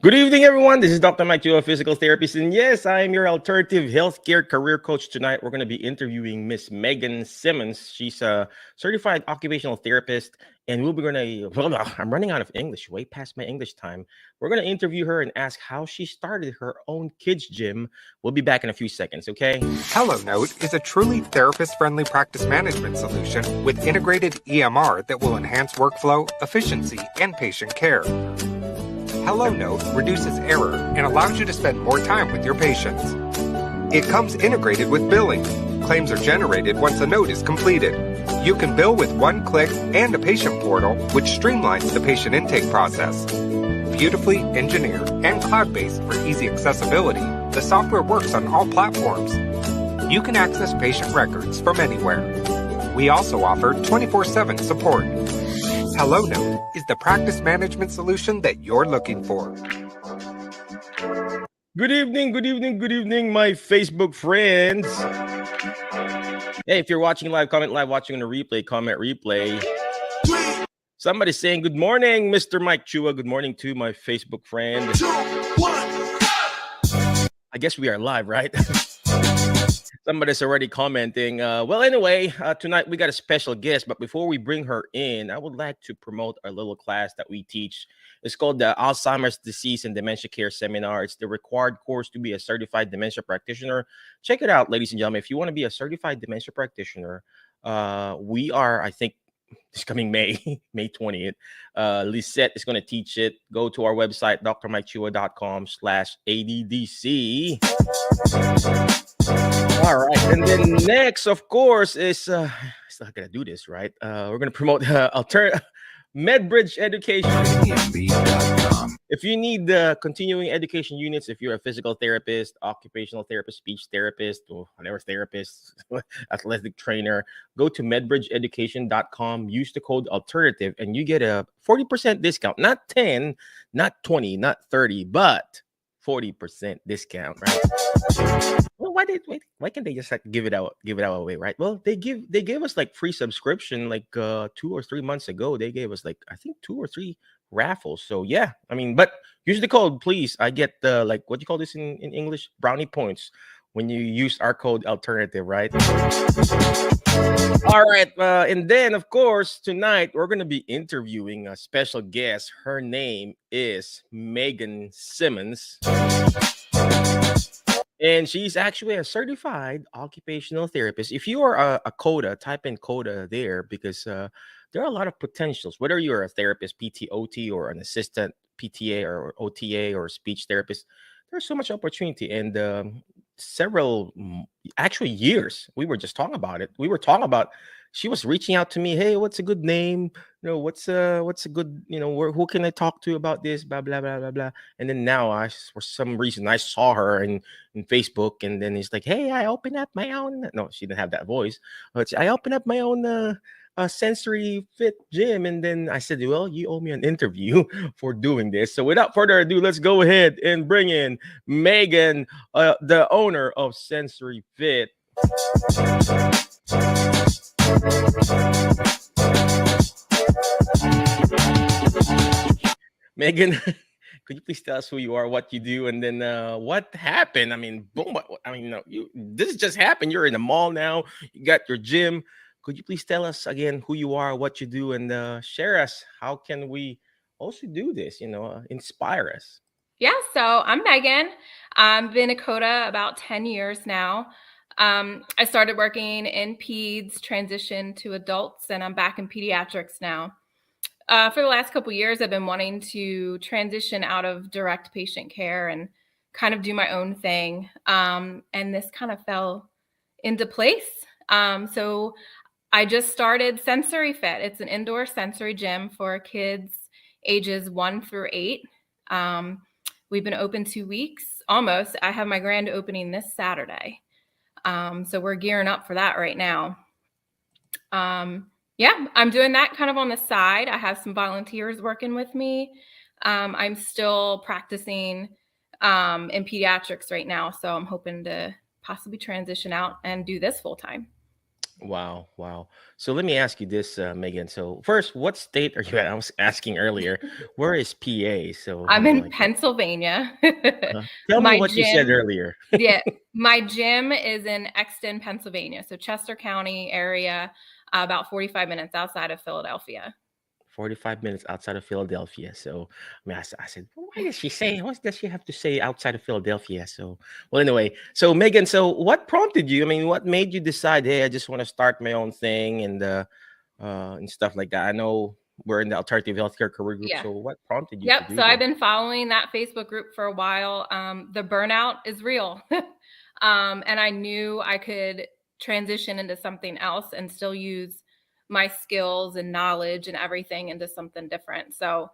Good evening, everyone. This is Dr. Mike, a physical therapist. And yes, I am your alternative healthcare career coach. Tonight, we're going to be interviewing Miss Megan Simmons. She's a certified occupational therapist. And we'll be going to, I'm running out of English, way past my English time. We're going to interview her and ask how she started her own kids' gym. We'll be back in a few seconds, okay? HelloNote is a truly therapist-friendly practice management solution with integrated EMR that will enhance workflow, efficiency, and patient care. HelloNote reduces error and allows you to spend more time with your patients. It comes integrated with billing. Claims are generated once a note is completed. You can bill with one click and a patient portal, which streamlines the patient intake process. Beautifully engineered and cloud-based for easy accessibility, the software works on all platforms. You can access patient records from anywhere. We also offer 24/7 support. HelloNote is the practice management solution that you're looking for. Good evening, my Facebook friends. Hey, if you're watching live, comment live. Watching on a replay, comment replay. Somebody's saying good morning, Mr. Mike Chua. Good morning to my Facebook friend. I guess we are live, right? Somebody's already commenting. Well, anyway, tonight we got a special guest. But before we bring her in, I would like to promote our little class that we teach. It's called the Alzheimer's Disease and Dementia Care Seminar. It's the required course to be a certified dementia practitioner. Check it out, ladies and gentlemen. If you want to be a certified dementia practitioner, we are, I think, this coming May 20th. Lisette is going to teach it. Go to our website, drmikechua.com/ADDC. All right. And then next, of course, is still going to do this, right? We're going to promote MedBridge Education. If you need the continuing education units, if you're a physical therapist, occupational therapist, speech therapist, or whatever therapist, athletic trainer, go to medbridgeeducation.com, use the code alternative, and you get a 40% discount. Not 10, not 20, not 30, but 40% discount, right? Well, why can't they just like give it out away, right? Well, they gave us like free subscription like 2 or 3 months ago. They gave us like I think 2 or 3 raffles. So yeah, I mean, but use the code, please. I get like what do you call this in English? Brownie points when you use our code alternative, right? All right, and then of course tonight we're gonna be interviewing a special guest. Her name is Megan Simmons. And she's actually a certified occupational therapist. If you are a COTA, type in COTA there because there are a lot of potentials. Whether you're a therapist, PT, OT, or an assistant PTA or OTA or speech therapist, there's so much opportunity. And several, actually years, we were just talking about it. We were talking about, she was reaching out to me. Hey, what's a good name? What's a good, who can I talk to about this? Blah, blah, blah, blah, blah. And then now for some reason, I saw her in Facebook, and then it's like, hey, I opened up my own. No, she didn't have that voice. But I opened up my own sensory fit gym. And then I said, well, you owe me an interview for doing this. So without further ado, let's go ahead and bring in Megan, the owner of Sensory Fit. Megan, could you please tell us who you are, what you do, and then what happened? I mean, boom! This just happened. You're in the mall now. You got your gym. Could you please tell us again who you are, what you do, and share us? How can we also do this? Inspire us. Yeah, so I'm Megan. I've been a COTA about 10 years now. I started working in peds, transitioned to adults, and I'm back in pediatrics now. For the last couple of years, I've been wanting to transition out of direct patient care and kind of do my own thing. And this kind of fell into place. So I just started Sensory Fit. It's an indoor sensory gym for kids ages 1 through 8. We've been open 2 weeks, almost. I have my grand opening this Saturday. So we're gearing up for that right now. Yeah, I'm doing that kind of on the side. I have some volunteers working with me. I'm still practicing in pediatrics right now. So I'm hoping to possibly transition out and do this full time. Wow, wow. So let me ask you this, Megan. So first, what state are you at? I was asking earlier, where is PA? So I'm in like, Pennsylvania. tell me My what you said gym, earlier. yeah, my gym is in Exton, Pennsylvania, so Chester County area, about 45 minutes outside of Philadelphia. 45 minutes outside of Philadelphia. So, I said, "Well, why does she say, what does she have to say outside of Philadelphia?" So, well, anyway, so Megan, so what prompted you? I mean, what made you decide, hey, I just want to start my own thing and stuff like that? I know we're in the alternative healthcare career group. Yeah. So, what prompted you to Yep. So do I've this? been following that Facebook group for a while. The burnout is real. And I knew I could transition into something else and still use my skills and knowledge and everything into something different. So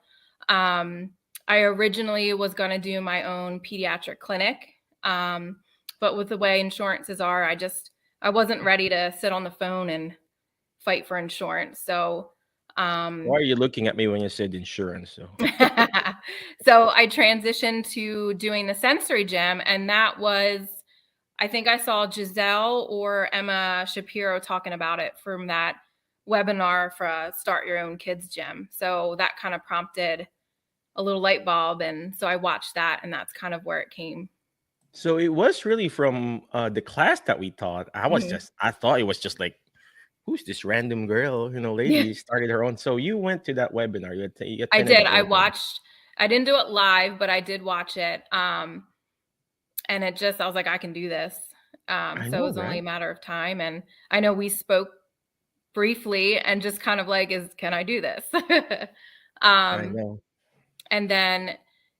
um, I originally was going to do my own pediatric clinic. Um, but with the way insurances are, I wasn't ready to sit on the phone and fight for insurance. So Why um, are you looking at me when you said insurance? So, so I transitioned to doing the sensory gym, and that was, I think I saw Giselle or Emma Shapiro talking about it from that webinar for Start Your Own Kids Gym. So that kind of prompted a little light bulb, and so I watched that, and that's kind of where it came. so it was really from the class that we taught. Mhm. I thought it was just like, who's this random girl, Yeah, lady started her own. So you went to that webinar, you I attended did. that webinar. I didn't do it live, but I did watch it. And I was like, I can do this. I So it know, was only right? a matter of time. And I know we spoke briefly and just kind of like, can I do this? I um, know. and then,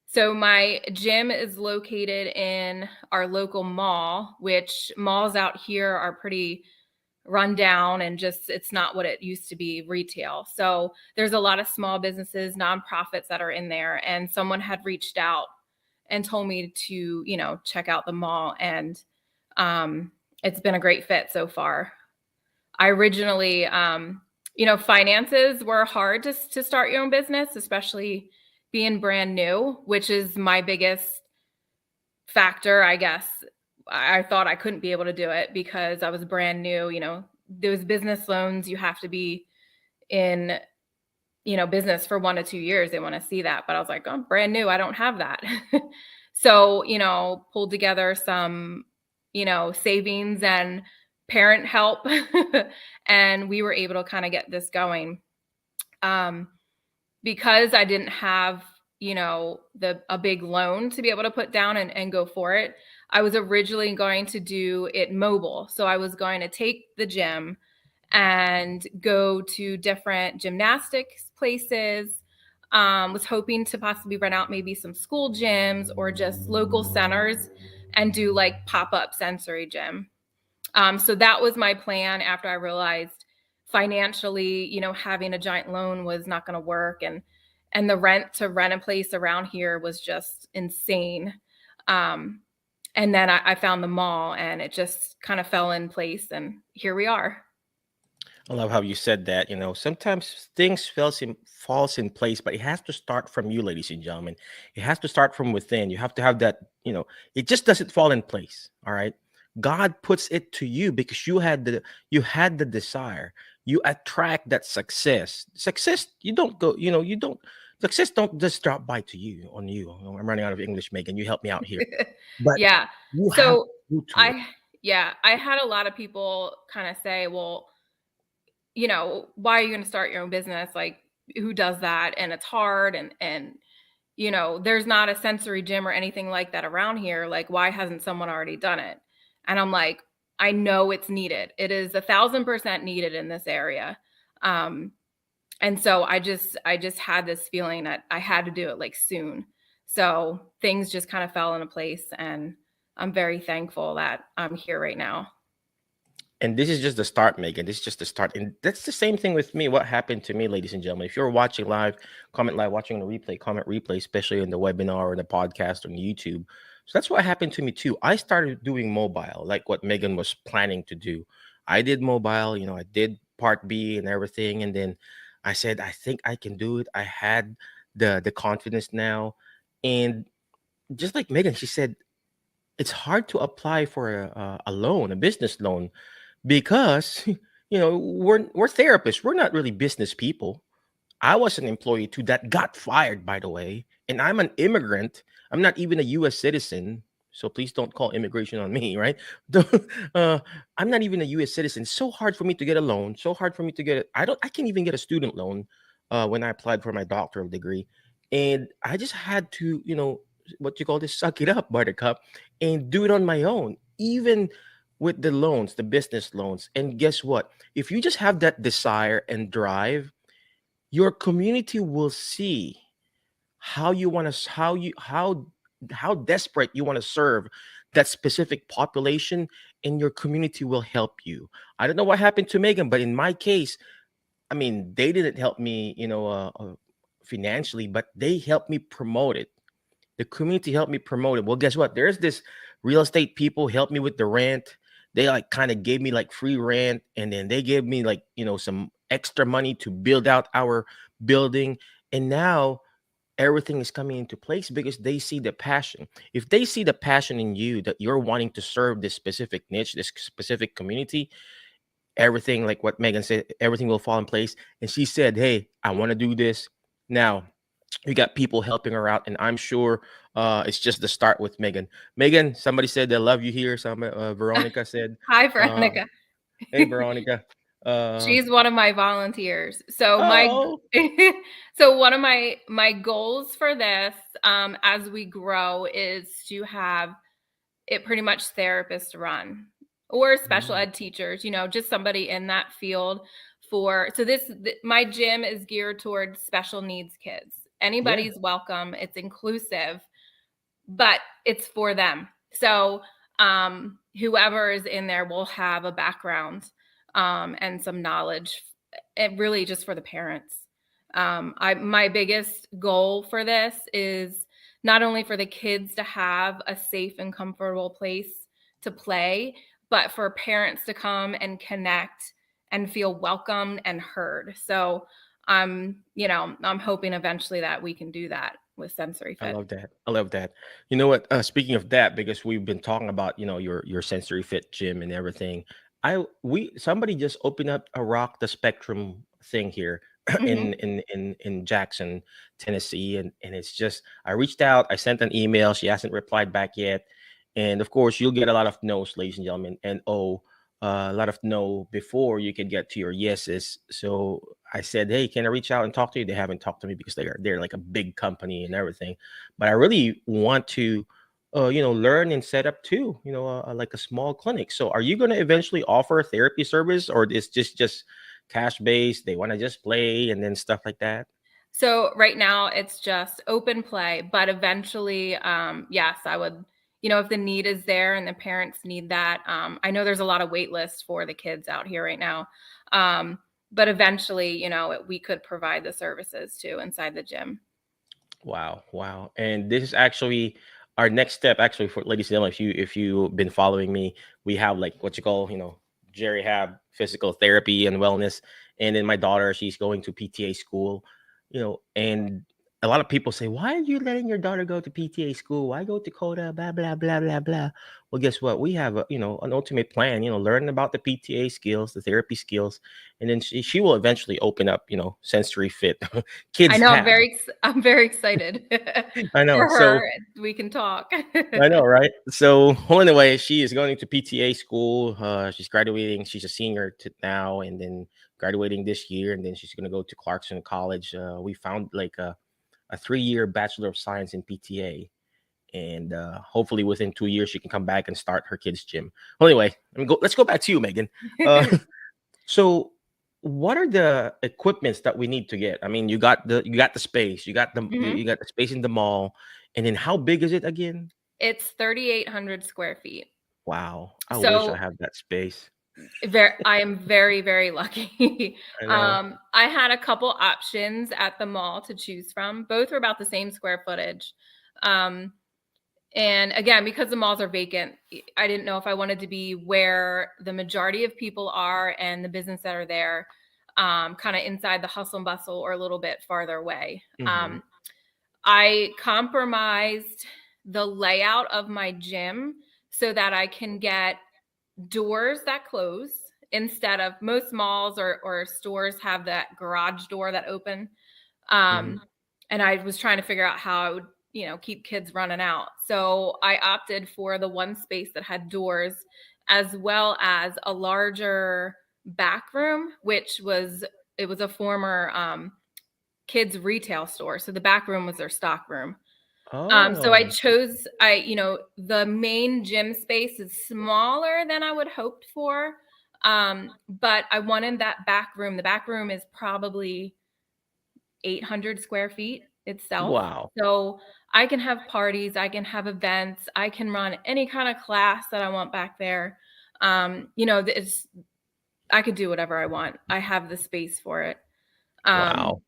so my gym is located in our local mall, which malls out here are pretty run down and just, it's not what it used to be retail. So there's a lot of small businesses, nonprofits that are in there. And someone had reached out and told me to, check out the mall. And it's been a great fit so far. I originally, finances were hard to start your own business, especially being brand new, which is my biggest factor, I guess. I thought I couldn't be able to do it because I was brand new. Those business loans, you have to be in, business for 1 to 2 years. They want to see that. But I was like, I'm brand new. I don't have that. So, pulled together some, savings and parent help. And we were able to kind of get this going. Um, because I didn't have, a big loan to be able to put down and go for it. I was originally going to do it mobile. So I was going to take the gym and go to different gymnastics places. Was hoping to possibly rent out maybe some school gyms or just local centers and do like pop-up sensory gym. So that was my plan after I realized financially, having a giant loan was not going to work, and the rent to rent a place around here was just insane. Um, and then I found the mall, and it just kind of fell in place, and here we are. I love how you said that. Sometimes things falls in place, but it has to start from you, ladies and gentlemen. It has to start from within. You have to have that. It just doesn't fall in place. All right. God puts it to you because you had the desire. You attract that success. Success, you don't go. You don't. Success don't just drop by to you on you. I'm running out of English, Megan. You help me out here. But Yeah. you have to So go to it. I, yeah, I had a lot of people kind of say, well, why are you going to start your own business? Like, who does that? And it's hard. And there's not a sensory gym or anything like that around here. Like, why hasn't someone already done it? And I'm like, I know it's needed. It is 1,000% needed in this area. Um, and so I just had this feeling that I had to do it like soon. So things just kind of fell into place, and I'm very thankful that I'm here right now. And this is just the start, Megan. This is just the start. And that's the same thing with me. What happened to me, ladies and gentlemen? If you're watching live, comment live, watching the replay, comment replay, especially in the webinar or the podcast on YouTube. So that's what happened to me too. I started doing mobile, like what Megan was planning to do. I did mobile, I did part B and everything. And then I said, I think I can do it. I had the confidence now. And just like Megan, she said, it's hard to apply for a loan, a business loan, because we're therapists. We're not really business people. I was an employee too that got fired, by the way, and I'm an immigrant. I'm not even a U.S. citizen, so please don't call immigration on me, right? uh, I'm not even a U.S. citizen. It's so hard for me to get a loan. So hard for me to get it. I can't even get a student loan when I applied for my doctoral degree, and I just had to, what you call this, suck it up, Buttercup, and do it on my own, even with the loans, the business loans. And guess what? If you just have that desire and drive, your community will see how you want to how desperate you want to serve that specific population, and your community will help you. I don't know what happened to Megan, but in my case, I mean, they didn't help me, financially, but they helped me promote it. The community helped me promote it. Well, guess what? There's this real estate people helped me with the rent. They like kind of gave me like free rent, and then they gave me like, some extra money to build out our building. And now everything is coming into place because they see the passion. If they see the passion in you that you're wanting to serve this specific niche, this specific community, everything, like what Megan said, everything will fall in place. And she said, "Hey, I want to do this." Now, we got people helping her out, and I'm sure it's just the start with Megan. Megan, somebody said they love you here. Veronica said, Hi, uh, Veronica. "Hey, Veronica." Uh, She's one of my volunteers. So my oh, so one of my goals for this, as we grow, is to have it pretty much therapist run, or special mm, ed teachers, just somebody in that field. So my gym is geared towards special needs kids. yeah, Anybody's welcome. It's inclusive, but it's for them. So whoever is in there will have a background and some knowledge, really just for the parents. My biggest goal for this is not only for the kids to have a safe and comfortable place to play, but for parents to come and connect and feel welcomed and heard. So I'm hoping eventually that we can do that with Sensory I Fit. love that. I love that. You know what? Speaking of that, because we've been talking about your sensory fit gym and everything. We somebody just opened up a Rock the Spectrum thing here Mhm. in Jackson, Tennessee, and it's just I reached out. I sent an email. She hasn't replied back yet, and of course you'll get a lot of no's, ladies and gentlemen, and a lot of no before you can get to your yeses. So I said, "Hey, can I reach out and talk to you?" They haven't talked to me because they're like a big company and everything. But I really want to, learn and set up too. Like a small clinic. So, are you going to eventually offer a therapy service, or is just cash based? They want to just play and then stuff like that. So right now it's just open play, but eventually, yes, I would, if the need is there and the parents need that. I know there's a lot of wait lists for the kids out here right now. But eventually, we could provide the services too inside the gym. Wow, wow. And this is actually our next step, actually, for ladies and gentlemen. If you've been following me, we have like what you call, Jerry Hab physical therapy and wellness. And then my daughter, she's going to PTA school, and a lot of people say, "Why are you letting your daughter go to PTA school? Why go to COTA? Blah blah blah blah blah." Well, guess what? We have an ultimate plan, learn about the PTA skills, the therapy skills, and then she will eventually open up, sensory fit. I Kids know have. I'm very excited I know. for So her. We can talk. I know, right? So, well, anyway, she is going to PTA school. She's graduating. She's a senior now, and then graduating this year, and then she's going to go to Clarkson College. We found like a 3-year Bachelor of Science in PTA, and hopefully within 2 years she can come back and start her kids' gym. Well, anyway, let's go back to you, Megan. Uh, so, what are the equipments that we need to get? I mean, you got the space, Mhm. you got the space in the mall, and then how big is it again? It's 3,800 square feet. Wow, I wish I So had that space. I am very, very lucky. I know. I had a couple options at the mall to choose from. Both were about the same square footage. Um, and again, because the malls are vacant, I didn't know if I wanted to be where the majority of people are and the business that are there, kind of inside the hustle and bustle, or a little bit farther away. Mhm. I compromised the layout of my gym so that I can get doors that close instead of most malls or stores have that garage door that open. Mhm. And I was trying to figure out how I would, keep kids running out. So I opted for the one space that had doors, as well as a larger back room, it was a former kids retail store. So the back room was their stock room. So I Oh, chose, the main gym space is smaller than I would hoped for. But I wanted that back room. The back room is probably 800 square feet itself. wow. So I can have parties, I can have events, I can run any kind of class that I want back there. It's, I could do whatever I want. I have the space for it. Um, Wow.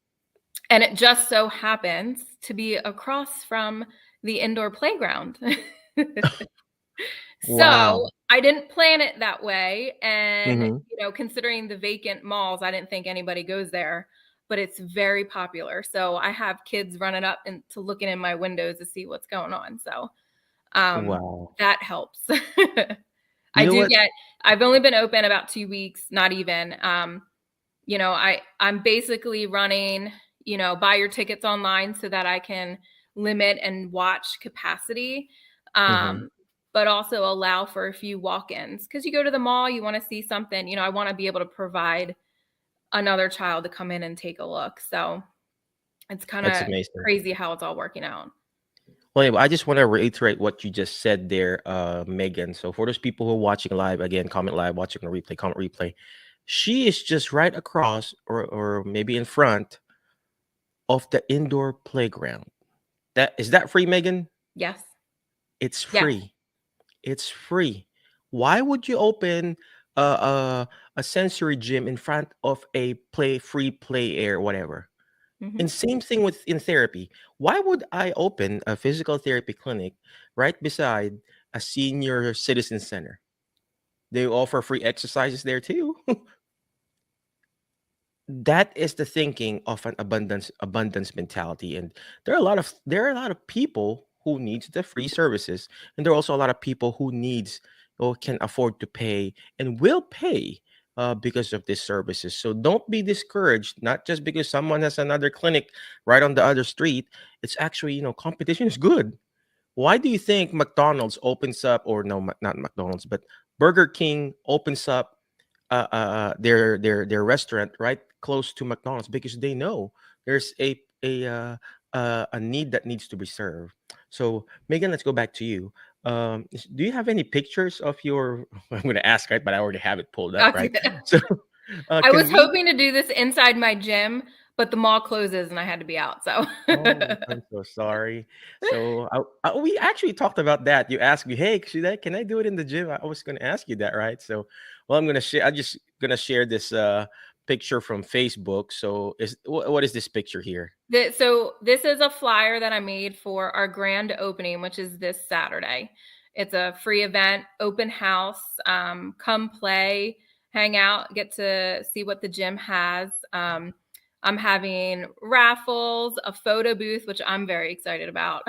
and it just so happens to be across from the indoor playground. So Wow. I didn't plan it that way. And, Mhm. considering the vacant malls, I didn't think anybody goes there, but it's very popular. So I have kids running up and to looking in my windows to see what's going on. So Wow. that helps. You I know do what? get, I've only been open about 2 weeks, not even. I'm basically running, buy your tickets online so that I can limit and watch capacity. Mhm. But also allow for a few walk-ins, because you go to the mall, you want to see something, I want to be able to provide another child to come in and take a look. So it's kind That's of amazing. crazy how it's all working out. Well, anyway, I just want to reiterate what you just said there, Megan. So for those people who are watching live, again, comment live, watching the replay, comment replay. She is just right across, or maybe in front of the indoor playground. That is that free, Megan? Yes. It's Yes. free. It's free. Why would you open a a sensory gym in front of a free play area, whatever? And Hmm. same thing with in therapy. Why would I open a physical therapy clinic right beside a senior citizen center? They offer free exercises there too. That is the thinking of an abundance mentality, and there are a lot of people who needs the free services, and there are also a lot of people who needs or can afford to pay and will pay because of these services. So don't be discouraged, not just because someone has another clinic right on the other street. It's actually, competition is good. Why do you think McDonald's opens up, or no, not McDonald's, but Burger King opens up their restaurant right close to McDonald's? Because they know there's a need that needs to be served. So Megan, let's go back to you. Do you have any pictures of your? I'm going to ask, right, but I already have it pulled up, right? So I was can we? hoping to do this inside my gym, but the mall closes and I had to be out. So Oh, I'm so sorry. So we actually talked about that. You asked me, "Hey, can I do it in the gym?" I was going to ask you that, right? So, well, I'm going to share. I'm just going to share this picture from Facebook. So, what is this picture here? So this is a flyer that I made for our grand opening, which is this Saturday. It's a free event, open house. Come play, hang out, get to see what the gym has. I'm having raffles, a photo booth, which I'm very excited about,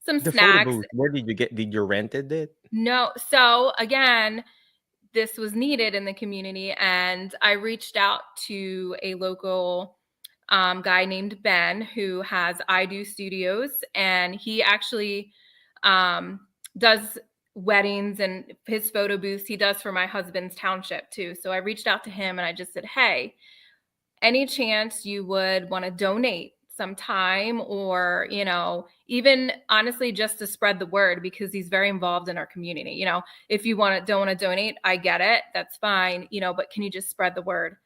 some The photo snacks. booth. Where did you get? Did you rented it? No, so again, this was needed in the community, and I reached out to a local guy named Ben who has I Do Studios, and he actually does weddings, and his photo booths he does for my husband's township too. So I reached out to him and I just said, hey, any chance you would want to donate some time, or even honestly just to spread the word, because he's very involved in our community. If you don't want to donate, I get it, that's fine, but can you just spread the word?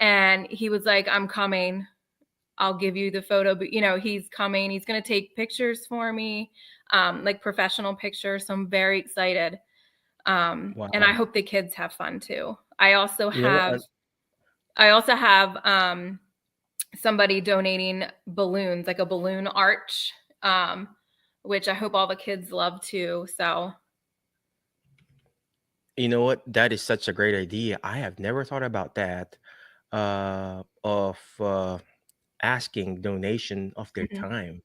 And he was like, I'm coming, I'll give you the photo. But he's coming, he's going to take pictures for me, like professional pictures. So I'm very excited. And I Wow. hope the kids have fun too. I also You know what? have I also have somebody donating balloons, like a balloon arch, which I hope all the kids love too. So You know what? That is such a great idea. I have never thought about that. Of asking donation of their mhm. time.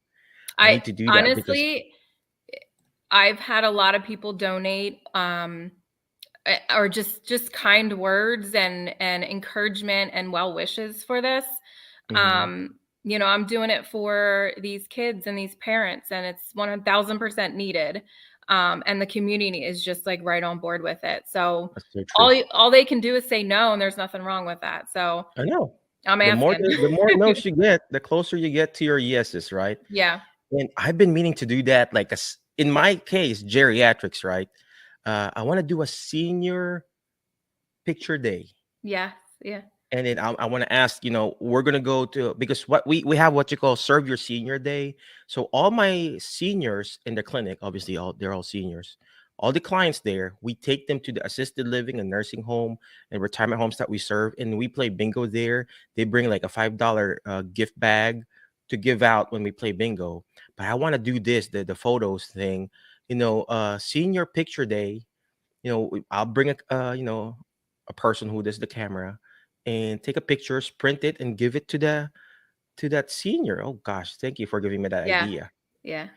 I I need to do that because honestly, I've had a lot of people donate. or just kind words and encouragement and well wishes for this. Mm-hmm. I'm doing it for these kids and these parents, and it's 1000% needed. And the community is just like right on board with it. So That's so true. all they can do is say no, and there's nothing wrong with that. So I know. I'm The more asking. the more no's you get, the closer you get to your yeses, right? Yeah. And I've been meaning to do that, like in my case, geriatrics, right? I want to do a senior picture day. Yeah. Yeah. And then I want to ask, we're gonna go to, because what we have what you call serve your senior day. So all my seniors in the clinic, obviously they're all seniors. All the clients there, we take them to the assisted living and nursing home and retirement homes that we serve, and we play bingo there. They bring like a $5 gift bag to give out when we play bingo. But I want to do this, the photos thing, senior picture day. I'll bring a person who does the camera and take a picture, print it, and give it to that senior. Oh gosh, thank you for giving me that Yeah. idea. Yeah.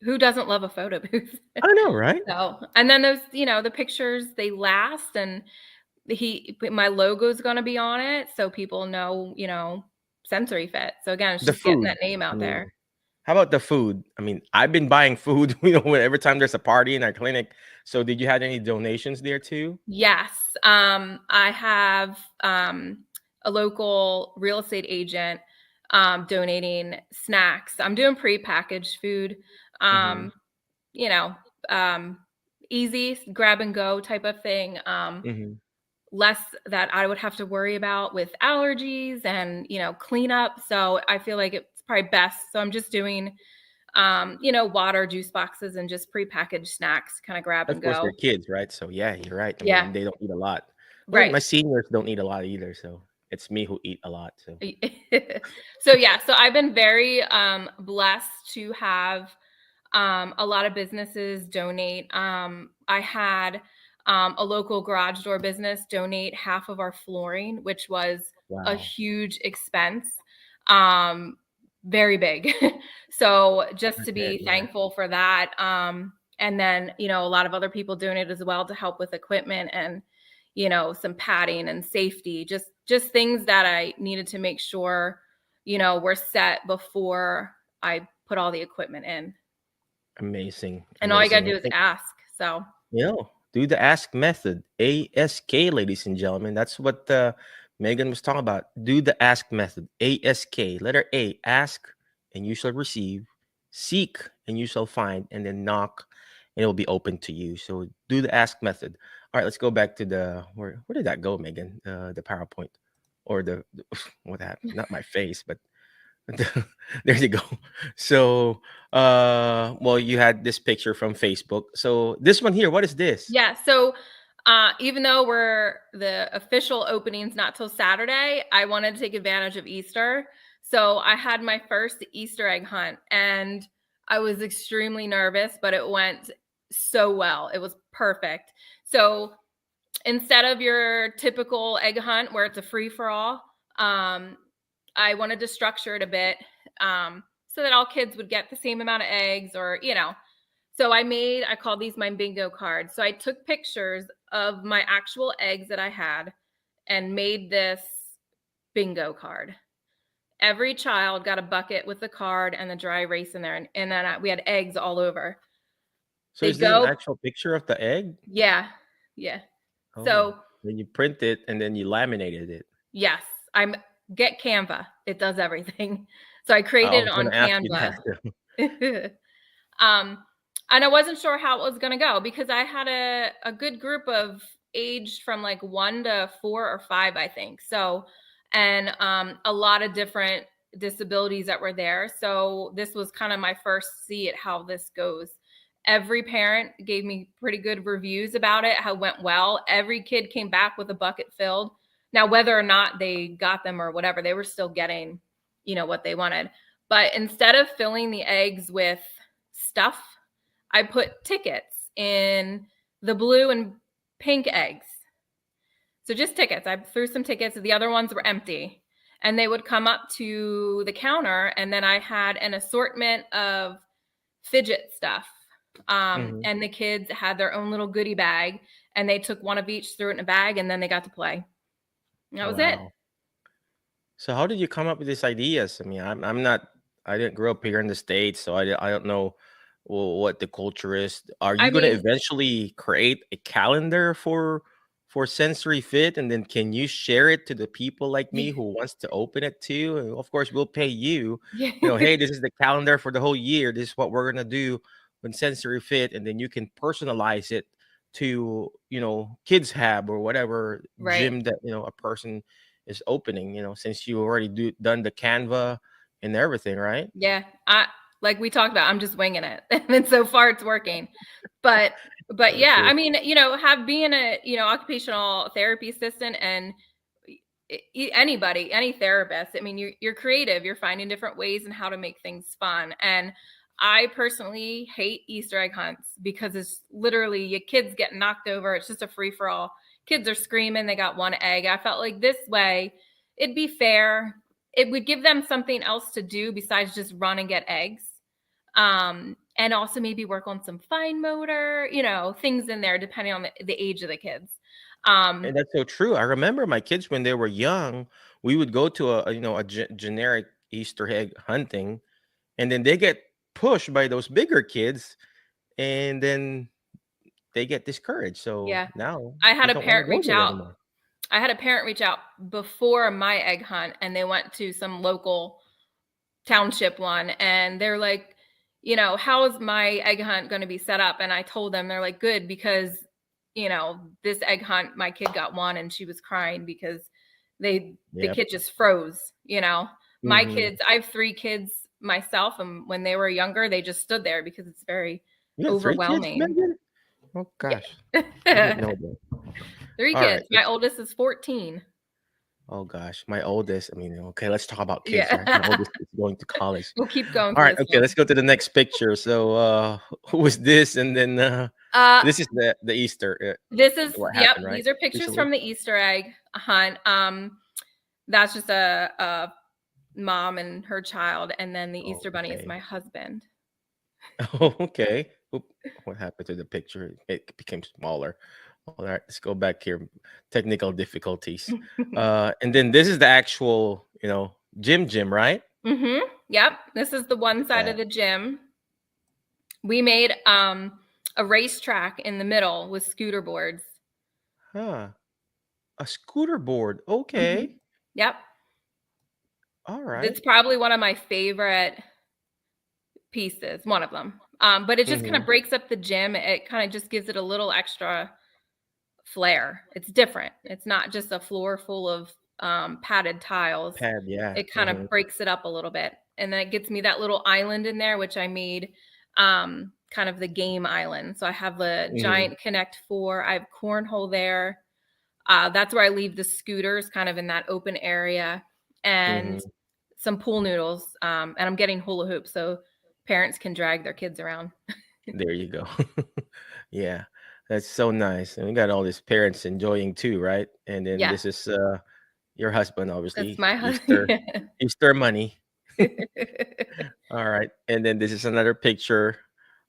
Who doesn't love a photo booth? I know, right? So, and then those, the pictures, they last, and my logo's going to be on it. So people know, Sensory Fit. So again, it's The just getting food. that name I out mean, there. how about the food? I mean, I've been buying food, every time there's a party in our clinic. So did you have any donations there too? Yes. I have a local real estate agent donating snacks. I'm doing prepackaged food. Mm-hmm. Um, you know, easy grab and go type of thing. Mm-hmm. Less that I would have to worry about with allergies and, cleanup. So I feel like it's probably best. So I'm just doing, water, juice boxes, and just prepackaged snacks, kind of grab and Of course, they're go. kids, right? So yeah, you're right. I Yeah. mean, they don't eat a lot. Well, Right. my seniors don't eat a lot either, so it's me who eat a lot. So So yeah, so I've been very blessed to have a lot of businesses donate. I had a local garage door business donate half of our flooring, which was a wow, huge expense. Um, Very big. So just I to bet, be yeah, thankful for that. And then, a lot of other people donate as well to help with equipment and, some padding and safety, just things that I needed to make sure, we're set before I put all the equipment in. amazing, And all you gotta amazing. do is ask. So Do the ask method. ASK, ladies and gentlemen. That's what Megan was talking about. Do the ask method. ASK. Letter A, ask and you shall receive. Seek and you shall find. And then knock and it will be open to you. So do the ask method. All right, let's go back to where did that go, Megan? The PowerPoint or what happened? Not my face, but there you go. So, well, you had this picture from Facebook. So this one here, what is this? yeah, so even though the official opening's not till Saturday, I wanted to take advantage of Easter. So I had my first Easter egg hunt, and I was extremely nervous, but it went so well. It was perfect. So instead of your typical egg hunt where it's a free for all, I wanted to structure it a bit so that all kids would get the same amount of eggs, or, So I called these my bingo cards. So I took pictures of my actual eggs that I had and made this bingo card. Every child got a bucket with the card and the dry erase in there. And then we had eggs all over. So They is this an go, actual picture of the egg? yeah, yeah. Oh, So then you print it and then you laminated it. yes, get Canva. It does everything. So I I created it was going on to ask you Canva. that. And I wasn't sure how it was going to go because I had a good group of age from like 1 to 4 or 5, I think. So, and a lot of different disabilities that were there. So this was kind of my first see at how this goes. Every parent gave me pretty good reviews about it, how it went well. Every kid came back with a bucket filled. Now, whether or not they got them or whatever, they were still getting, what they wanted. But instead of filling the eggs with stuff, I put tickets in the blue and pink eggs. So just tickets. I threw some tickets. The other ones were empty. And they would come up to the counter, and then I had an assortment of fidget stuff. Hmm. And the kids had their own little goodie bag, and they took one of each, threw it in a bag, and then they got to play. And that was it. Wow. So how did you come up with these ideas? I mean, I'm not, I didn't grow up here in the States, so I don't know what the culture is. Are I you going to mean, eventually create a calendar for Sensory Fit, and then can you share it to the people like me who wants to open it too? And of course, we'll pay you. yeah, You know, hey, this is the calendar for the whole year. This is what we're gonna do when Sensory Fit, and then you can personalize it to kids hab or whatever right. gym that a person is opening, since you already done the Canva and everything, right? Yeah, I like we talked about, I'm just winging it, and so far it's working. But yeah, Okay. I mean, have being a occupational therapy assistant and anybody, any therapist. I mean, you're creative. You're finding different ways and how to make things fun. And I personally hate Easter egg hunts because it's literally your kids get knocked over. It's just a free for all. Kids are screaming. They got one egg. I felt like this way, it'd be fair. It would give them something else to do besides just run and get eggs. And also maybe work on some fine motor, things in there depending on the age of the kids. And that's so true. I remember my kids when they were young, we would go to a generic Easter egg hunting, and then they get pushed by those bigger kids, and then they get discouraged. So Yeah. now I they had a don't want to parent go reach there out. anymore. I had a parent reach out before my egg hunt, and they went to some local township one, and they're like, how is my egg hunt going to be set up? And I told them, they're like, good, because this egg hunt, my kid got one and she was crying because the Yep. kid just froze. My Hmm. kids, I have 3 kids myself, and when they were younger, they just stood there because it's very You got 3 kids, overwhelming. Megan? Oh gosh, I didn't Yeah. know that. 3 All right. kids. My oldest is 14. Oh gosh, my oldest. I mean, okay, let's talk about kids, right? My Yeah. oldest is going to college. We'll keep going All for right, this okay, one. let's go to the next picture. So, who is this? And then Uh, this is the Easter. this is, What yep, happened, right? these are pictures Recently. from the Easter egg hunt. That's just a mom and her child, and then the Oh, Easter bunny is okay. my husband. Oh, okay. Oop, what happened to the picture? It became smaller. All right, let's go back here. Technical difficulties. And then this is the actual, gym, right? Mm-hmm. Yep. This is the one side Yeah. of the gym. We made a racetrack in the middle with scooter boards. Huh. A scooter board. Mm-hmm. Okay. Yep. All right. It's probably one of my favorite pieces, one of them. But it just kind Mm-hmm. of breaks up the gym. It kind of just gives it a little extra flair. It's different. It's not just a floor full of padded tiles. Pad, yeah. It kind Mm-hmm. of breaks it up a little bit. And then it gets me that little island in there, which I made kind of the game island. So I have the Mm-hmm. giant Connect 4. I have cornhole there. That's where I leave the scooters kind of in that open area, and Mm-hmm. some pool noodles. And I'm getting hula hoops so parents can drag their kids around. There you go. Yeah, that's so nice. And we got all these parents enjoying too, right? And then Yeah, this is your husband, that's obviously. my Easter, husband. Easter money. All right. And then this is another picture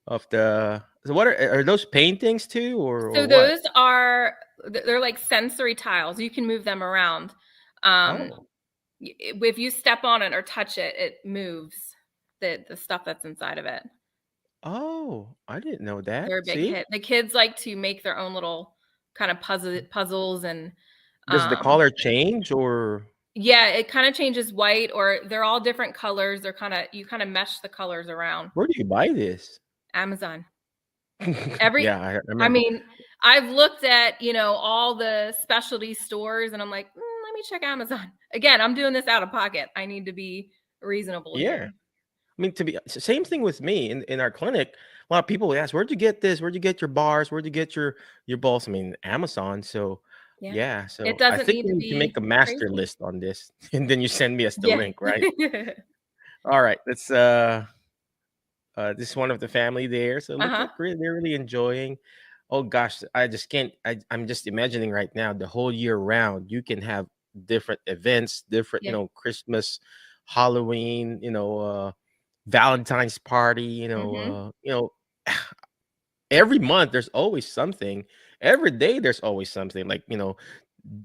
of the. So what are those paintings too, or So what? those are, they're like sensory tiles. You can move them around. Um, Oh, if you step on it or touch it, it moves the stuff that's inside of it. oh, I didn't know They're that. a big See, hit. The kids like to make their own little kind of puzzles and does the um color change or? yeah, it kind of changes white, or they're all different colors. They're kind of, you kind of mesh the colors around. Where do you buy this? Amazon. Every Yeah, I I remember. mean, I've looked at, all the specialty stores, and I'm like, let me check Amazon. Again, I'm doing this out of pocket. I need to be reasonable Yeah. here. I mean, same thing with me in our clinic. A lot of people ask, "Where'd you get this? Where'd you get your bars? Where'd you get your balls?" I mean, Amazon. So, Yeah. yeah. It So I doesn't think need we to need to make be a master crazy. list on this, and then you send me us the Yeah. link, right? All right. Let's. This is one of the family there. So look Uh-huh. like they're really enjoying. Oh gosh, I just can't. I'm just imagining right now the whole year round. You can have different events, different, Yeah. Christmas, Halloween, Valentine's party, Mhm. every month there's always something. Every day there's always something, like,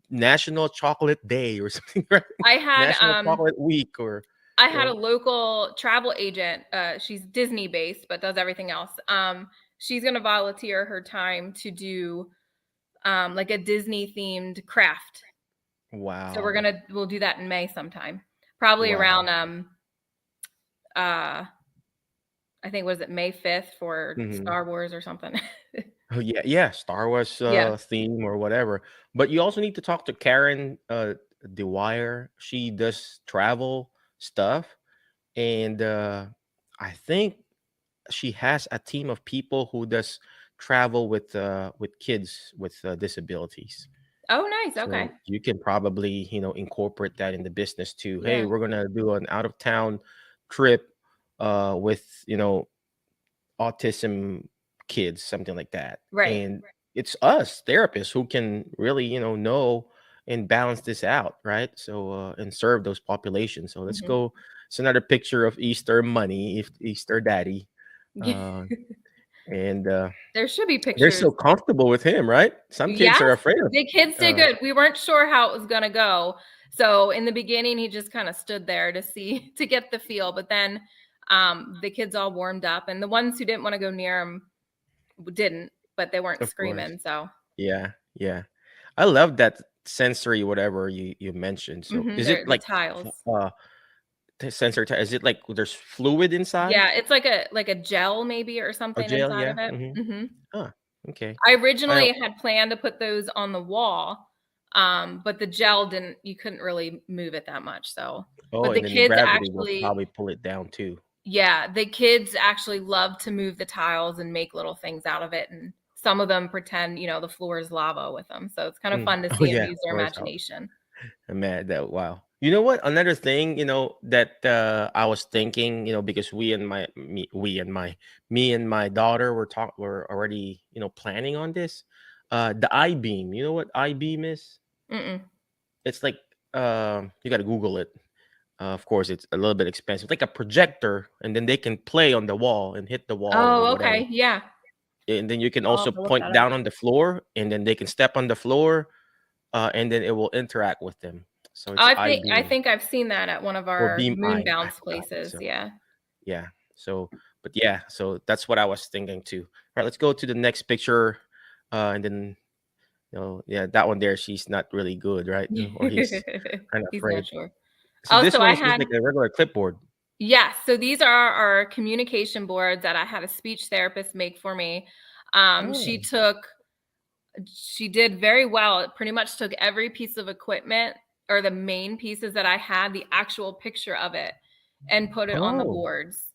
National Chocolate Day or something, right? I had National Chocolate Week, or I you had a know local travel agent. She's Disney based, but does everything else. She's going to volunteer her time to do like a Disney themed craft. So wow. we'll do that in May sometime, probably Wow. around uh I think, was it May 5th for Hmm. Star Wars or something. Oh yeah, yeah, Star Wars Yeah. theme or whatever. But you also need to talk to Karen DeWire. She does travel stuff, and I think she has a team of people who does travel with kids with disabilities. Oh, nice. Okay. So you can probably, incorporate that in the business too. Hey, Yeah. we're gonna do an out of town trip with, autism kids, something like that. Right. And it's us therapists who can really, know and balance this out, right? So and serve those populations. So let's Mhm. go. It's another picture of Easter Money, if Easter Daddy. Uh, and There should be they're pictures. so comfortable with him, right? Some kids Yes, are afraid of the kids did good. We weren't sure how it was gonna go. So in the beginning, he just kind of stood there to see to get the feel, but then the kids all warmed up, and the ones who didn't want to go near him didn't, but they weren't of course. screaming. So Yeah, yeah. I love that sensory whatever you mentioned. So is they're it the like tiles. sensory is it like there's fluid inside? Yeah, it's like a gel maybe or Oh, something jail, inside yeah. of it. Hmm. Huh. Okay. I I originally don't. had planned to put those on the wall, but the gel didn't. You couldn't really move it that much. So, Oh, but the and then the kids gravity will actually, probably pull it down too. yeah, the kids actually love to move the tiles and make little things out of it, and some of them pretend, the floor is lava with them. So it's kind of Mm. fun to Oh see them yeah, use of their course. imagination. I'm mad that wow. You know what? Another thing, that I was thinking, because me and my daughter were already, planning on this. The I beam. You know what I beam is? Mm-mm. It's like you got to Google it. Of course, it's a little bit expensive, like a projector, and then they can play on the wall and hit the wall or Oh, whatever. okay, yeah. And then you can I'll also have to look point that up. down on the floor, and then they can step on the floor, and then it will interact with them. So it's I I beam think I've seen that at one of or our beam moon eye. I bounce forgot. places. So Yeah. yeah. So but yeah. So that's what I was thinking too. All right, let's go to the next picture, and then yeah, that one there. She's not really good, right? Or he's kind of He's not afraid. sure. So Oh, this so one I is just had like a regular clipboard. yes, so these are our communication boards that I had a speech therapist make for me. Oh. She did very well. It pretty much took every piece of equipment or the main pieces that I had, the actual picture of it, and put it on the Oh. boards.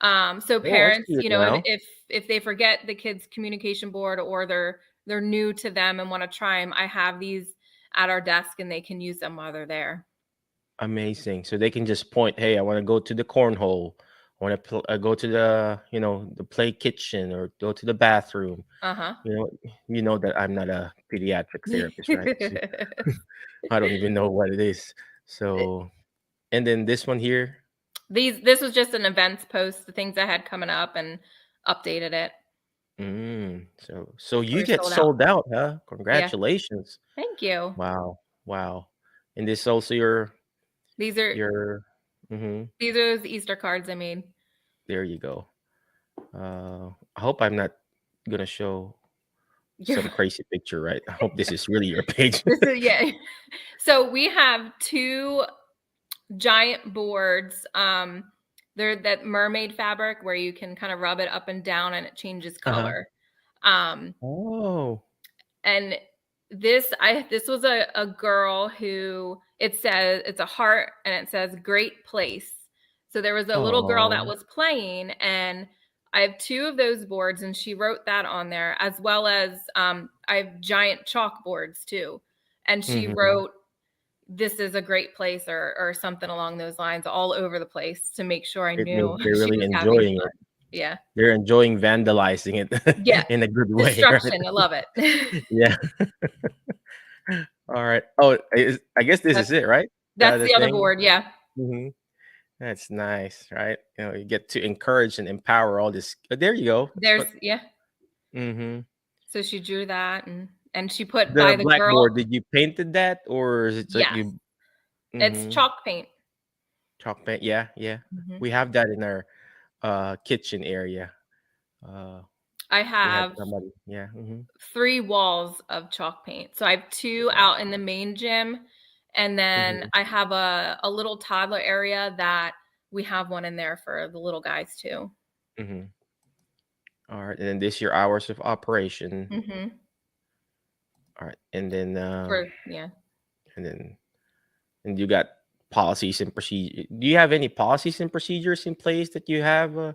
So Oh, I parents, see it now. if they forget the kids' communication board or they're new to them and want to try them, I have these at our desk and they can use them while they're there. Amazing. So they can just point, hey, I want to go to the cornhole. I want to go to the, the play kitchen or go to the bathroom. Uh-huh. You know, you know that I'm not a pediatric therapist, right? So I don't even know what it is. So, and then this one here. This was just an events post, the things I had coming up, and updated it. So you We're get sold out. sold out, huh? Yeah. Congratulations. Thank you. Wow. Wow. And this also your These are your hmm these are those Easter cards I made. there you go. I hope I'm not gonna show some crazy picture, right? I hope this is really your page. This is yeah. So we have two giant boards. They're that mermaid fabric where you can kind of rub it up and down and it changes Uh-huh. color. Um, Oh. and this was a girl who it says it's a heart and it says great place. So there was a little girl that Oh. was playing, and I have two of those boards and she wrote that on there, as well as I have giant chalkboards too, and she Mhm. wrote this is a great place or something along those lines all over the place to make sure I It knew means they're she really was having enjoying it. fun. Yeah. They're enjoying vandalizing Yeah. it in a good way, right? Destruction. I love it. Yeah. All right. Oh, I guess this that's is it, right? that's The the other thing. board. Yeah. Mhm. That's nice, right? You get to encourage and empower all this. There you go. That's There's what. yeah. Mm-hmm. So she drew that, and she put The by the girl. blackboard, did you painted that or is it like Yes, you? it's Mm-hmm. chalk paint. Chalk paint? Yeah, yeah. Mhm. We have that in our kitchen area. Uh, I we had have somebody. Yeah. Mm-hmm. 3 walls of chalk paint. So I have 2 Wow. out in the main gym, and then Mm-hmm. I have a little toddler area that we have one in there for the little guys too. Mm-hmm. All right, and then this your hours of operation. Mhm. All right, and then Yeah. and then and you got policies and procedure. Do you have any policies and procedures in place that you have? I'm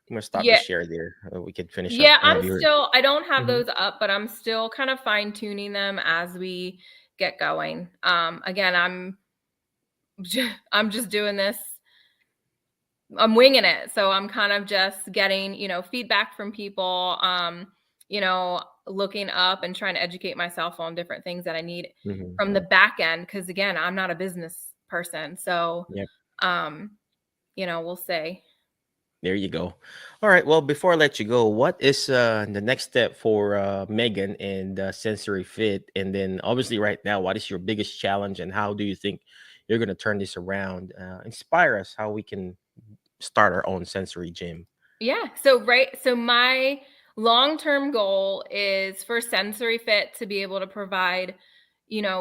gonna stop the Yeah. share there. We can finish up Yeah, your. I don't have Mhm. those up, but I'm still kind of fine tuning them as we get going. Again, I'm just doing this. I'm winging it. So I'm kind of just getting, feedback from people, looking up and trying to educate myself on different things that I need Mhm. from the back end. Cause again, I'm not a business person. So, Yep. um, we'll see. There you go. All right. Well, before I let you go, what is the next step for Megan and Sensory Fit? And then, obviously, right now, what is your biggest challenge, and how do you think you're going to turn this around? Inspire us how we can start our own sensory gym. Yeah. So my long-term goal is for Sensory Fit to be able to provide,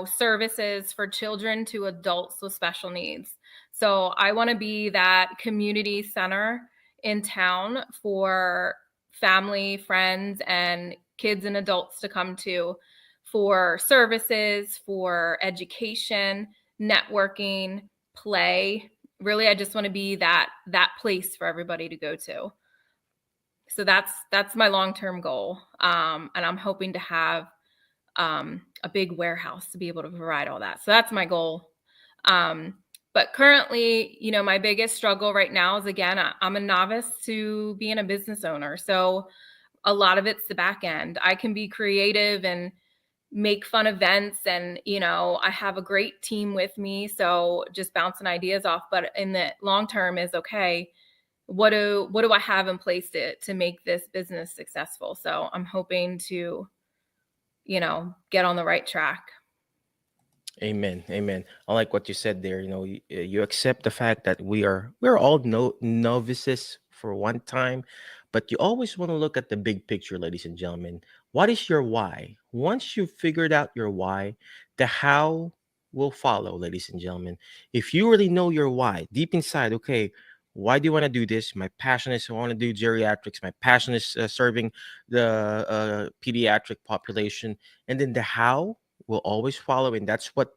services for children to adults with special needs. So I want to be that community center in town for family, friends, and kids and adults to come to for services, for education, networking, play. Really, I just want to be that place for everybody to go to. So that's my long-term goal. And I'm hoping to have a big warehouse to be able to provide all that. So that's my goal. Um, but currently, my biggest struggle right now is, again, I'm a novice to being a business owner. So a lot of it's the back end. I can be creative and make fun events, and I have a great team with me, so just bouncing ideas off. But in the long term is, okay, what do I have in place to make this business successful? So I'm hoping to, get on the right track. Amen. Amen. I like what you said there. You accept the fact that we're all novices for one time, but you always want to look at the big picture, ladies and gentlemen. What is your why? Once you've figured out your why, the how will follow, ladies and gentlemen. If you really know your why deep inside, okay, why do you want to do this? My passion is I want to do geriatrics. My passion is serving the pediatric population, and then the how will always follow, and that's what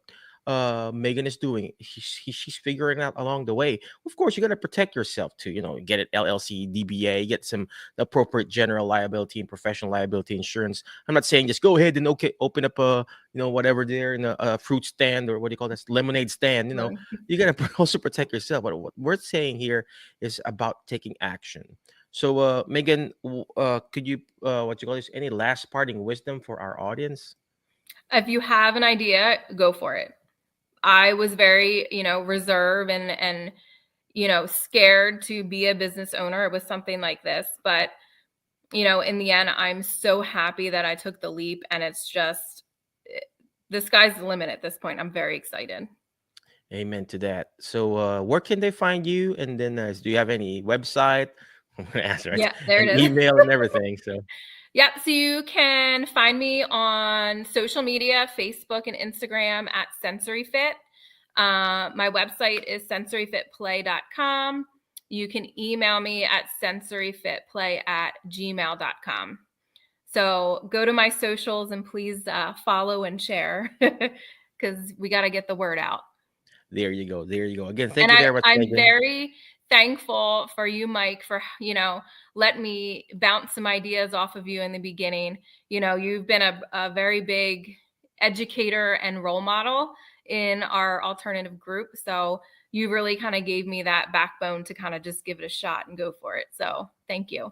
Megan is doing. She's figuring out along the way. Of course, you got to protect yourself too. Get it LLC, DBA, get some appropriate general liability and professional liability insurance. I'm not saying just go ahead and okay open up a whatever there in a fruit stand, or what do you call this, lemonade stand. Right. You got to also protect yourself. But what we're saying here is about taking action. So, Megan, could you what you call this? Any last parting wisdom for our audience? If you have an idea, go for it. I was very, reserved and scared to be a business owner. It was something like this, but in the end, I'm so happy that I took the leap, and it's just the sky's the limit at this point. I'm very excited. Amen to that. So, where can they find you? And then, do you have any website? I'm gonna ask, right? Yeah, there And it is. email and everything. So, Yep. So you can find me on social media, Facebook and Instagram at Sensory Fit. My website is sensoryfitplay.com. You can email me at sensoryfitplay@gmail.com. So go to my socials and please follow and share because we got to get the word out. there you go. There you go. Again, thank And you very much, I'm Megan. very thankful for you, Mike, for, let me bounce some ideas off of you in the beginning. You've been a very big educator and role model in our alternative group. So you really kind of gave me that backbone to kind of just give it a shot and go for it. So thank you.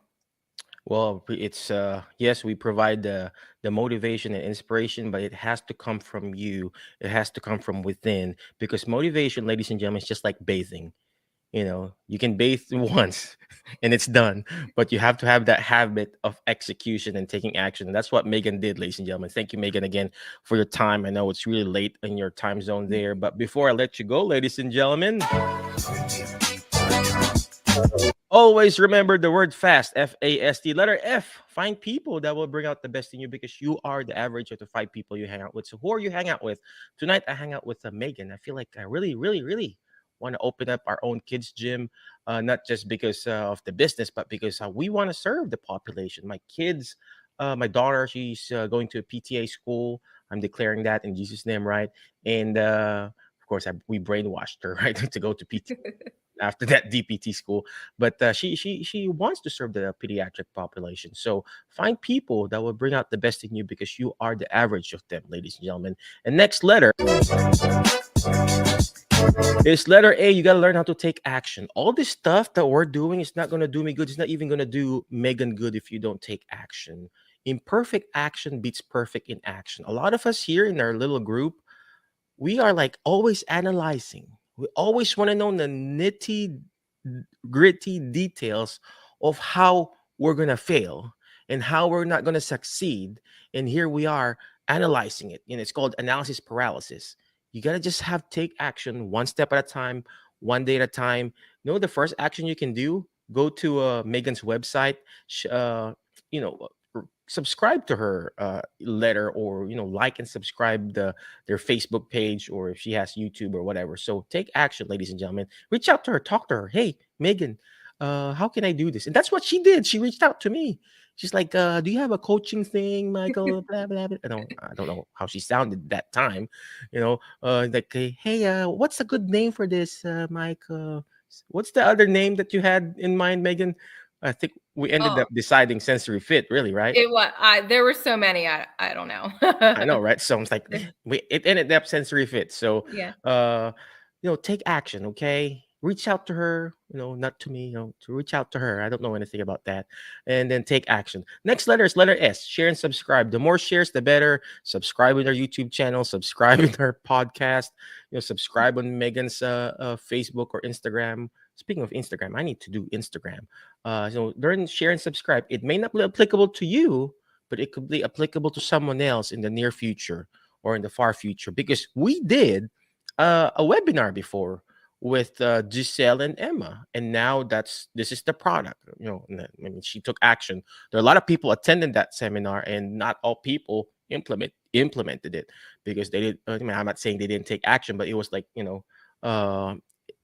Well, it's yes, we provide the motivation and inspiration, but it has to come from you. It has to come from within, because motivation, ladies and gentlemen, is just like bathing. You can bathe once and it's done, but you have to have that habit of execution and taking action. And that's what Megan did, ladies and gentlemen. Thank you, Megan, again for your time. I know it's really late in your time zone there, but before I let you go, ladies and gentlemen, always remember the word fast, FAST, letter F. Find people that will bring out the best in you because you are the average of the 5 people you hang out with. So, who are you hang out with? Tonight, I hang out with Megan. I feel like I really, really, really want to open up our own kids' gym, not just because of the business, but because we want to serve the population. My kids, my daughter, she's going to a PTA school. I'm declaring that in Jesus' name, right? And of course, we brainwashed her, right, to go to PTA after that DPT school. But she wants to serve the pediatric population. So find people that will bring out the best in you because you are the average of them, ladies and gentlemen. And next letter is letter A. You got to learn how to take action. All this stuff that we're doing is not going to do me good. It's not even going to do Megan good if you don't take action. Imperfect action beats perfect in action. A lot of us here in our little group, we are like always analyzing. We always want to know the nitty gritty details of how we're going to fail and how we're not going to succeed. And here we are analyzing it. And it's called analysis paralysis. You got to just have take action one step at a time, one day at a time. The first action you can do, go to Megan's website, you know, subscribe to her letter, or like and subscribe their Facebook page, or if she has YouTube or whatever. So take action, ladies and gentlemen. Reach out to her, talk to her. Hey, Megan, how can I do this? And that's what she did. She reached out to me. She's like, do you have a coaching thing, Michael? Blah, blah, blah. I don't know how she sounded that time. Like, hey, what's a good name for this, Mike? What's the other name that you had in mind, Megan? I think we ended Oh, up deciding sensory fit, really, right? it was. There were so many. I don't know. I know, right? So it's like it ended up sensory fit. So Yeah. uh take action, okay? Reach out to her, not to me, to reach out to her. I don't know anything about that. And then take action. Next letter is letter S. Share and subscribe. The more shares, the better. Subscribe in our YouTube channel, subscribe in our podcast, subscribe on Megan's Facebook or Instagram. Speaking of Instagram, I need to do Instagram. Learn, share, and subscribe. It may not be applicable to you, but it could be applicable to someone else in the near future or in the far future, because we did a webinar before with Giselle and Emma, and now this is the product. I mean, she took action. There are a lot of people attending that seminar, and not all people implemented it because they did. I mean, I'm not saying they didn't take action, but it was like uh,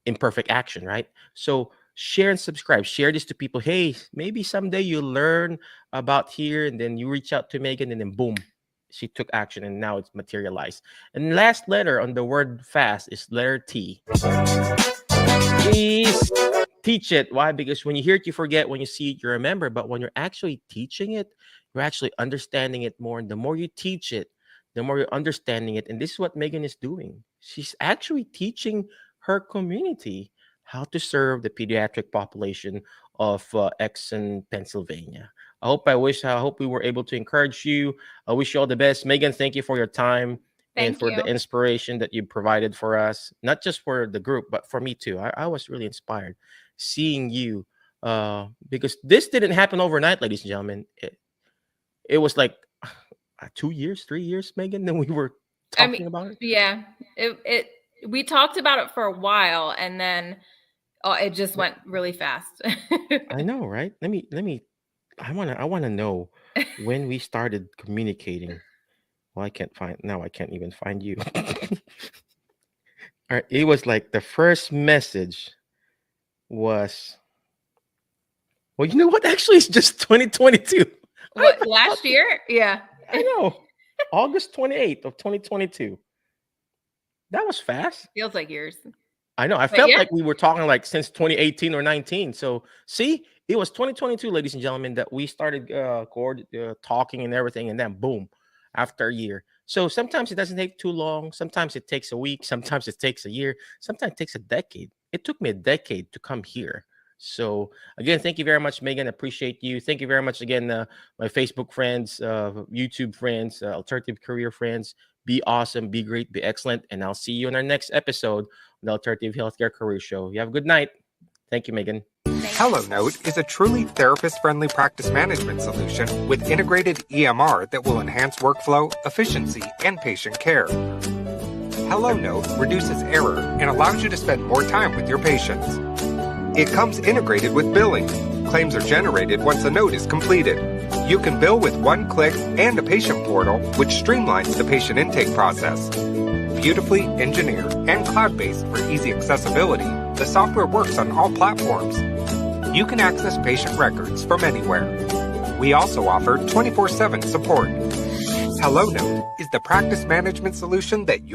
imperfect action, right? So share and subscribe. Share this to people. Hey, maybe someday you learn about here, and then you reach out to Megan, and then boom, she took action, and now it's materialized. And last letter on the word fast is letter T. Please teach it. Why? Because when you hear it, you forget. When you see it, you remember. But when you're actually teaching it, you're actually understanding it more. And the more you teach it, the more you're understanding it. And this is what Megan is doing. She's actually teaching her community how to serve the pediatric population of Exon, Pennsylvania. I hope we were able to encourage you. I wish you all the best. Megan, thank you for your time and Thank for the you. inspiration that you provided for us, not just for the group, but for me too. I was really inspired seeing you because this didn't happen overnight, ladies and gentlemen. It was like 2 years, 3 years, Megan, then we were I mean, talking about it. yeah. It we talked about it for a while, and then it just went really fast. I know, right? I want to know when we started communicating. Well, I can't even find you. All right, it was like the first message was, well, you know what? Actually, it's just 2022. I What, forgot. last year? Yeah. I know. August 28th of 2022. That was fast. Feels like years. I know. I But felt yeah. like we were talking like since 2018 or 19. So, see, it was 2022, ladies and gentlemen, that we started talking and everything, and then boom, after a year. So sometimes it doesn't take too long. Sometimes it takes a week. Sometimes it takes a year. Sometimes it takes a decade. It took me a decade to come here. So again, thank you very much, Megan. Appreciate you. Thank you very much again, my Facebook friends, YouTube friends, alternative career friends. Be awesome, be great, be excellent, and I'll see you in our next episode, the Alternative Healthcare Career Show. You have a good night. Thank you, Megan. HelloNote is a truly therapist-friendly practice management solution with integrated EMR that will enhance workflow, efficiency, and patient care. HelloNote reduces error and allows you to spend more time with your patients. It comes integrated with billing. Claims are generated once a note is completed. You can bill with one click and a patient portal, which streamlines the patient intake process. Beautifully engineered and cloud-based for easy accessibility, the software works on all platforms. You can access patient records from anywhere. We also offer 24/7 support. HelloNote is the practice management solution that